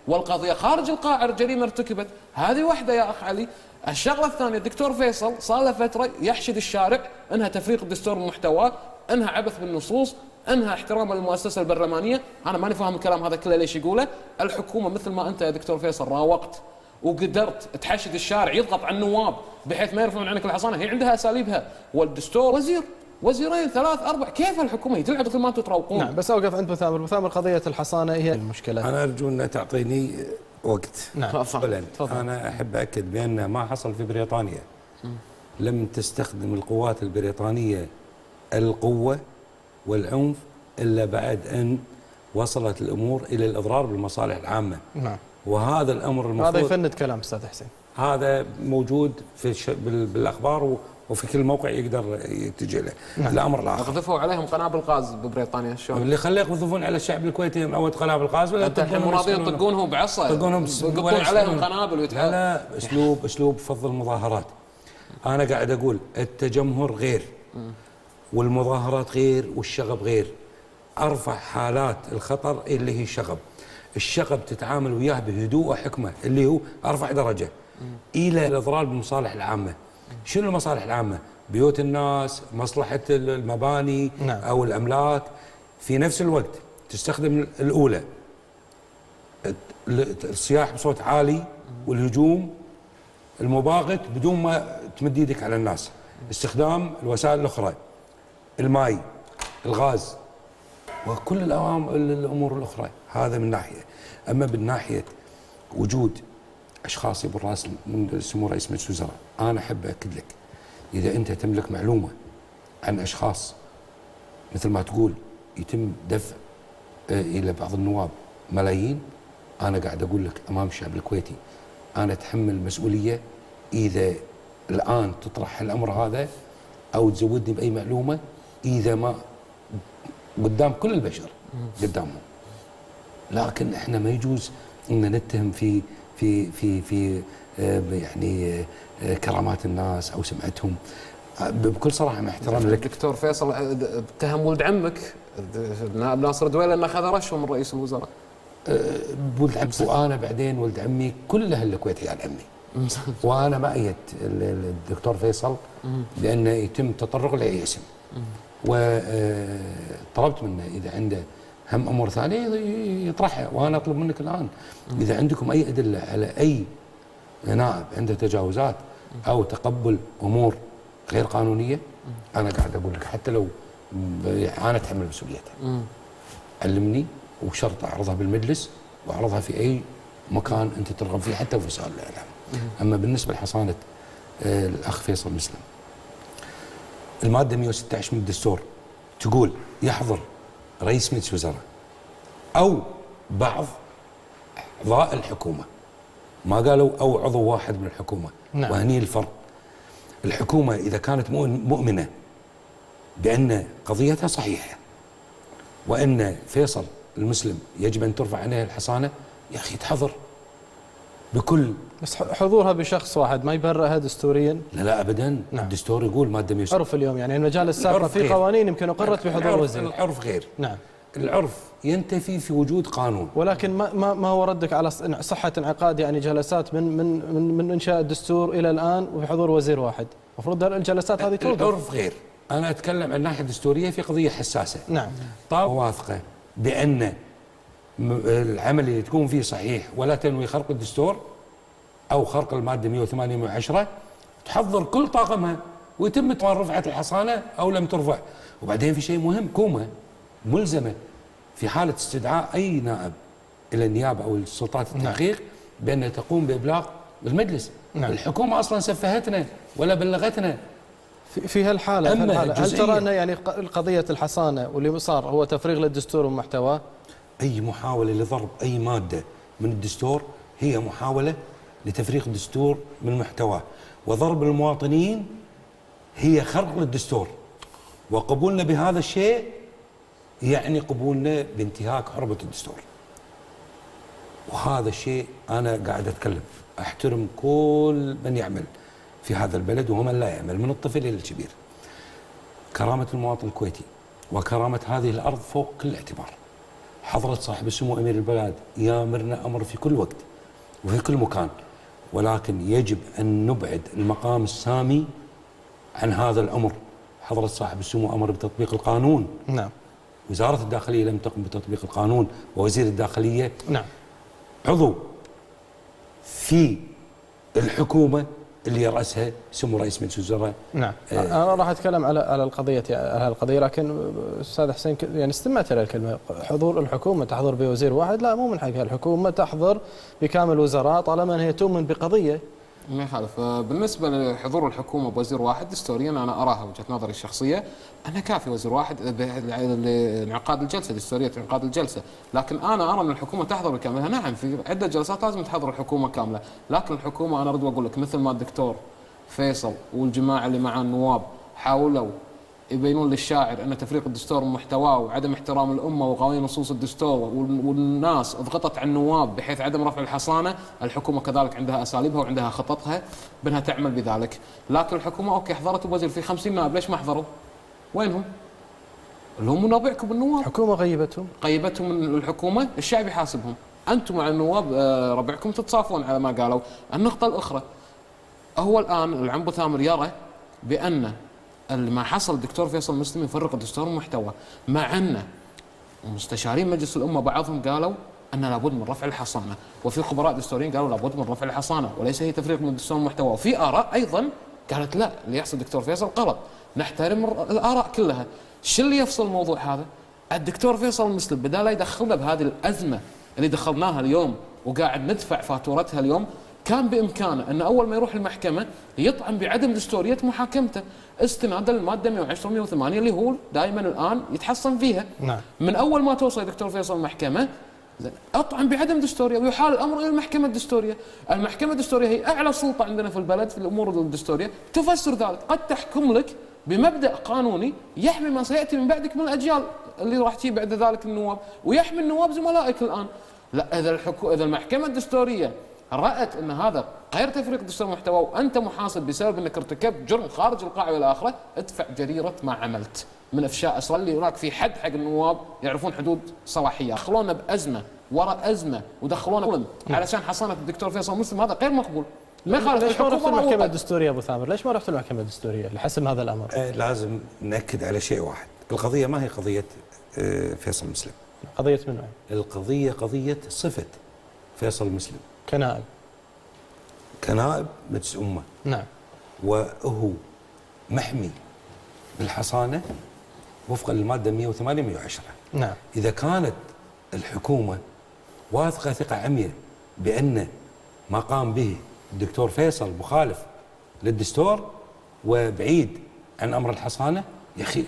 والقضيه خارج القاعه جريمه ارتكبت، هذه واحده يا اخ علي. الشغله الثانيه الدكتور فيصل صار له فتره يحشد الشارع انها تفريق الدستور من محتواه، انها عبث بالنصوص، انها احتراما للمؤسسه البرلمانيه. انا ماني فاهم الكلام هذا كله ليش يقوله. الحكومه مثل ما انت يا دكتور فيصل راوقت وقدرت تحشد الشارع يضغط على النواب بحيث ما يرفعون عنك الحصانه، هي عندها اساليبها. والدستور وزير، وزيرين، ثلاث، اربع، كيف الحكومه تلعب مثل ما انتم تروقون؟ نعم، بس اوقف عند مثامر قضيه الحصانه هي المشكله. انا ارجو ان تعطيني وقت. نعم اولا انا احب اكد بان ما حصل في بريطانيا، لم تستخدم القوات البريطانيه القوه والعنف الا بعد ان وصلت الامور الى الاضرار بالمصالح العامه. نعم. وهذا الامر المفروض هذا يفند كلام استاذ حسين. هذا موجود في بالاخبار وفي كل موقع يقدر يتجه له. نعم. الامر الاخر قذفوا عليهم قنابل غاز ببريطانيا، شلون؟ اللي خليه يقذفون على الشعب الكويتي من اول قنابل غاز ولا انت الحين راضيين يطقونهم بعصا، يطقون عليهم قنابل لا لا، اسلوب فض المظاهرات. انا قاعد اقول التجمهر غير والمظاهرات غير والشغب غير. ارفع حالات الخطر اللي هي الشغب تتعامل وياه بهدوء وحكمه اللي هو ارفع درجه الى الاضرار بالمصالح العامه. شنو المصالح العامه؟ بيوت الناس، مصلحه المباني. نعم. او الاملاك. في نفس الوقت تستخدم الاولى الصياح بصوت عالي والهجوم المباغت بدون ما تمد يدك على الناس، استخدام الوسائل الاخرى، الماء، الغاز، وكل الامور الاخرى. هذا من ناحيه. اما من ناحيه وجود اشخاص يبو الراس من سمو رئيس مجلس الوزراء، انا احب اكد لك اذا انت تملك معلومه عن اشخاص مثل ما تقول يتم دفع الى بعض النواب ملايين، انا قاعد اقول لك امام الشعب الكويتي انا اتحمل مسؤوليه اذا الان تطرح الامر هذا او تزودني باي معلومه، اذا ما قدام كل البشر قدامهم. لكن احنا ما يجوز ان نتهم في يعني كرامات الناس او سمعتهم. بكل صراحه مع احترامي لك دكتور فيصل اتهم ولد عمك النائب ناصر دويلة انه اخذ رشوه من رئيس الوزراء. ولد عمي وانا بعدين ولد عمي كل اهل الكويت عيال عمي. وانا ما ايدت الدكتور فيصل بانه يتم تطرق لاي اسم. وطلبت منه اذا عنده هم امور ثانيه يطرحها، وانا اطلب منك الان اذا عندكم اي ادله على اي نائب عنده تجاوزات او تقبل امور غير قانونيه، انا قاعد اقول لك حتى لو انا اتحمل مسؤوليتها. علمني وشرط اعرضها بالمجلس واعرضها في اي مكان انت ترغب فيه حتى في وسائل الاعلام. اما بالنسبه لحصانه الاخ فيصل مسلم، الماده 116 من الدستور تقول يحضر رئيس مجلس الوزراء او بعض اعضاء الحكومه، ما قالوا او عضو واحد من الحكومه. نعم. وهني الفرق. الحكومه اذا كانت مؤمنه بان قضيتها صحيحه وان فيصل المسلم يجب ان ترفع عنه الحصانه، يا اخي تحضر بكل. بس حضورها بشخص واحد ما يبررها دستوريا؟ لا لا ابدا. نعم. الدستور يقول ماده 116. عرف اليوم يعني المجال السابقه في قوانين يمكن اقرت بحضور وزير. العرف غير. نعم. العرف ينتفي في وجود قانون. ولكن ما هو ردك على صحه انعقاد يعني جلسات من انشاء الدستور الى الان وبحضور وزير واحد؟ المفروض الجلسات هذه توقف. العرف غير. انا اتكلم عن الناحيه الدستوريه في قضيه حساسه. نعم. طاب واثقه بان العمل اللي تكون فيه صحيح ولا تنوي خرق الدستور او خرق الماده 108 110 تحضر كل طاقمها ويتم رفعه الحصانه او لم ترفع. وبعدين في شيء مهم، حكومه ملزمه في حاله استدعاء اي نائب الى النيابه او السلطات التحقيق بان تقوم بابلاغ المجلس. نعم. الحكومه اصلا سفهتنا ولا بلغتنا. في هالحالة هل ترى أن يعني قضية الحصانة واللي صار هو تفريغ للدستور ومحتواه؟ أي محاولة لضرب أي مادة من الدستور هي محاولة لتفريغ الدستور من محتواه، وضرب المواطنين هي خرق للدستور، وقبولنا بهذا الشيء يعني قبولنا بانتهاك حرمة الدستور. وهذا الشيء أنا قاعد أتكلم، أحترم كل من يعمل في هذا البلد ومن لا يعمل من الطفل إلى الكبير. كرامة المواطن الكويتي وكرامة هذه الأرض فوق كل اعتبار. حضرة صاحب السمو أمير البلاد يامرنا أمر في كل وقت وفي كل مكان، ولكن يجب أن نبعد المقام السامي عن هذا الأمر. حضرة صاحب السمو أمر بتطبيق القانون. نعم. وزارة الداخلية لم تقم بتطبيق القانون، ووزير الداخلية نعم. عضو في الحكومة اللي يرأسها سمو رئيس مجلس الوزراء. نعم. انا راح اتكلم على القضيه، لكن استاذ حسين يعني استمعت الى الكلمه، حضور الحكومه تحضر بوزير واحد، لا مو من حقها، الحكومه تحضر بكامل وزراء طالما هي تؤمن بقضيه. ما يخالف. بالنسبه لحضور الحكومه بوزير واحد دستوريا انا اراها وجهه نظري الشخصيه انه كافي وزير واحد لانعقاد الجلسه، دستوريه انعقاد الجلسه، لكن انا ارى ان الحكومه تحضر بكاملها. نعم في عده جلسات لازم تحضر الحكومه كامله، لكن الحكومه انا اريد اقول لك مثل ما الدكتور فيصل والجماعه اللي معاه النواب حاولوا يبينون للشاعر ان تفريق الدستور من محتواه وعدم احترام الامه وقوانين نصوص الدستور، والناس ضغطت على النواب بحيث عدم رفع الحصانه، الحكومه كذلك عندها اساليبها وعندها خططها بانها تعمل بذلك، لكن الحكومه اوكي حضرت الوزير في 50 نائب، ليش ما حضروا؟ وينهم؟ اللي هم منابعكم بالنواب. الحكومه غيبتهم من الحكومه، الشعب يحاسبهم، انتم مع النواب ربعكم تتصافون على ما قالوا. النقطه الاخرى، هو الان العنبو ثامر يرى بان ما حصل الدكتور فيصل مسلم يفرق الدستور من محتوى، مع ان مستشارين مجلس الامه بعضهم قالوا ان لابد من رفع الحصانه، وفي خبراء دستوريين قالوا لابد من رفع الحصانه وليس هي تفريق من الدستور من محتوى، وفي اراء ايضا قالت لا اللي يحصل الدكتور فيصل غلط، نحترم الاراء كلها. شو اللي يفصل الموضوع هذا؟ الدكتور فيصل مسلم بدال لا يدخلنا بهذه الازمه اللي دخلناها اليوم وقاعد ندفع فاتورتها اليوم، كان بامكانه ان اول ما يروح المحكمه يطعن بعدم دستوريه محاكمته استنادا للماده 110 108 اللي هو دائما الان يتحصن فيها. نعم. من اول ما توصل الدكتور فيصل المحكمه اطعن بعدم دستوريه ويحال الامر الى المحكمه الدستوريه. المحكمه الدستوريه هي اعلى سلطه عندنا في البلد في الامور الدستوريه، تفسر ذلك، قد تحكم لك بمبدا قانوني يحمي ما سياتي من بعدك من الاجيال اللي راح تجي بعد ذلك النواب، ويحمي النواب زملائك الان. لا اذا المحكمه الدستوريه رأت ان هذا غير تفريق دستور محتوى وانت محاسب بسبب انك ارتكبت جرم خارج القاعده والى اخره، ادفع جريره ما عملت من افشاء اسرار، اللي هناك في حد حق النواب يعرفون حدود صلاحيه، دخلونا بازمه وراء ازمه ودخلونا ظلم علشان حصانه الدكتور فيصل مسلم، هذا غير مقبول. ما يخالف. ليش ما رحت المحكمه الدستوريه ابو ثامر؟ ليش ما رحت المحكمه الدستوريه لحسم هذا الامر؟ لازم ناكد على شيء واحد، القضيه ما هي قضيه فيصل مسلم. قضيه منو؟ القضيه قضيه صفه فيصل مسلم كنائب مجلس أمة. نعم. وهو محمي بالحصانة وفقا للمادة 108 110. نعم. إذا كانت الحكومة واثقة ثقة عمياء بأن ما قام به الدكتور فيصل مخالف للدستور وبعيد عن أمر الحصانة، يا أخي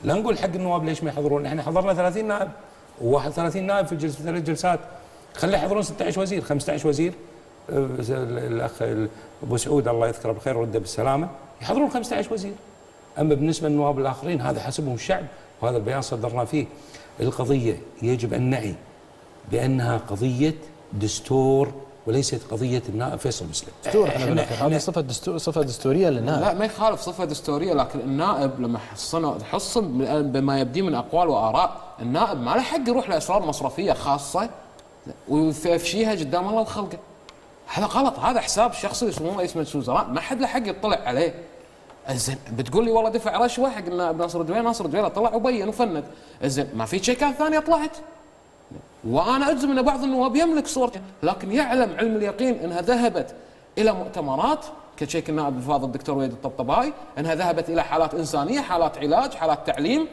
لا نقول حق النواب ليش ما يحضرون، احنا حضرنا 30 نائب و31 نائب في الجلسة 3 جلسات، خلي يحضرون 16 وزير 15 وزير. الاخ ابو سعود الله يذكره بالخير ورده بالسلامه يحضرون 15 وزير. اما بالنسبه للنواب الاخرين هذا حسبهم الشعب، وهذا البيان صدرنا فيه. القضيه يجب ان نعي بانها قضيه دستور وليست قضيه النائب فيصل مسلم. دستور هذه صفه دستوريه للنائب. لا ما يخالف صفه دستوريه، لكن النائب لما حصن بما يبدي من اقوال واراء، النائب ما له حق يروح لاسرار مصرفيه خاصه ويفشيها قدام الله وخلقه. هذا غلط، هذا حساب شخصي لسمو رئيس مجلس الوزراء، ما حد له حق يطلع عليه. زين بتقول لي والله دفع رشوه حق النائب ناصر الدويلة، ناصر الدويلة طلع وبين وفند. زين ما في شيكات ثانيه طلعت، وانا اجزم ان بعض النواب يملك صورته، لكن يعلم علم اليقين انها ذهبت الى مؤتمرات كشيك النائب الفاضل الدكتور وليد الطبطبائي، انها ذهبت الى حالات انسانيه، حالات علاج، حالات تعليم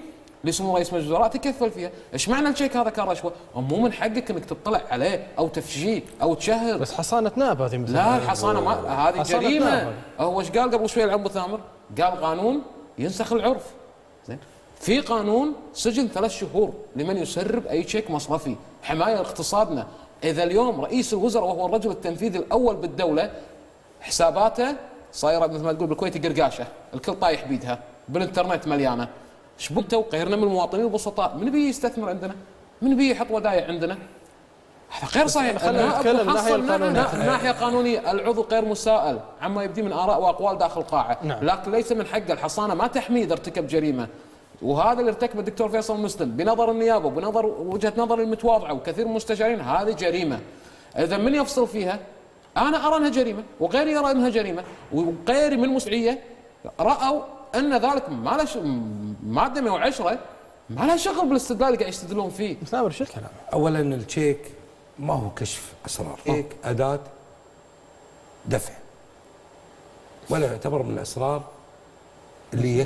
لسمو رئيس مجلس الوزراء تكفل فيها. ايش معنى الشيك هذا كان رشوه؟ مو من حقك انك تطلع عليه او تفشيه او تشهر. بس حصانه نائب هذه مثل لا الحصانه ما هذه جريمه. هو ايش قال قبل شوي العنبو ثامر؟ قال قانون ينسخ العرف. زين في قانون سجن 3 شهور لمن يسرب اي شيك مصرفي، حمايه لاقتصادنا. اذا اليوم رئيس الوزراء وهو الرجل التنفيذي الاول بالدوله حساباته صايره مثل ما تقول بالكويت قرقاشه، الكل طايح بيدها، بالانترنت مليانه. شبكته وغيرنا من المواطنين البسطاء، من بيجي يستثمر عندنا؟ من بيجي يحط ودائع عندنا؟ هذا غير صحيح. خلينا نتكلم من الناحيه القانونيه، العضو غير مسائل عما يبدي من اراء واقوال داخل القاعه. نعم. لكن ليس من حق الحصانه ما تحميه اذا ارتكب جريمه. وهذا اللي ارتكبه الدكتور فيصل مسلم بنظر النيابه وبنظر وجهه نظر المتواضعه وكثير من المستشارين، هذه جريمه. اذا من يفصل فيها؟ انا ارى انها جريمه، وغيري يرى انها جريمه، وغيري من المسؤوليه راوا ان ذلك ما له ماده 110 ما لها شغل بالاستدلال اللي قاعد يستدلون فيه. مثابر شو الكلام؟ اولا التشيك ما هو كشف اسرار، تشيك اداه دفع، ولا يعتبر من الاسرار اللي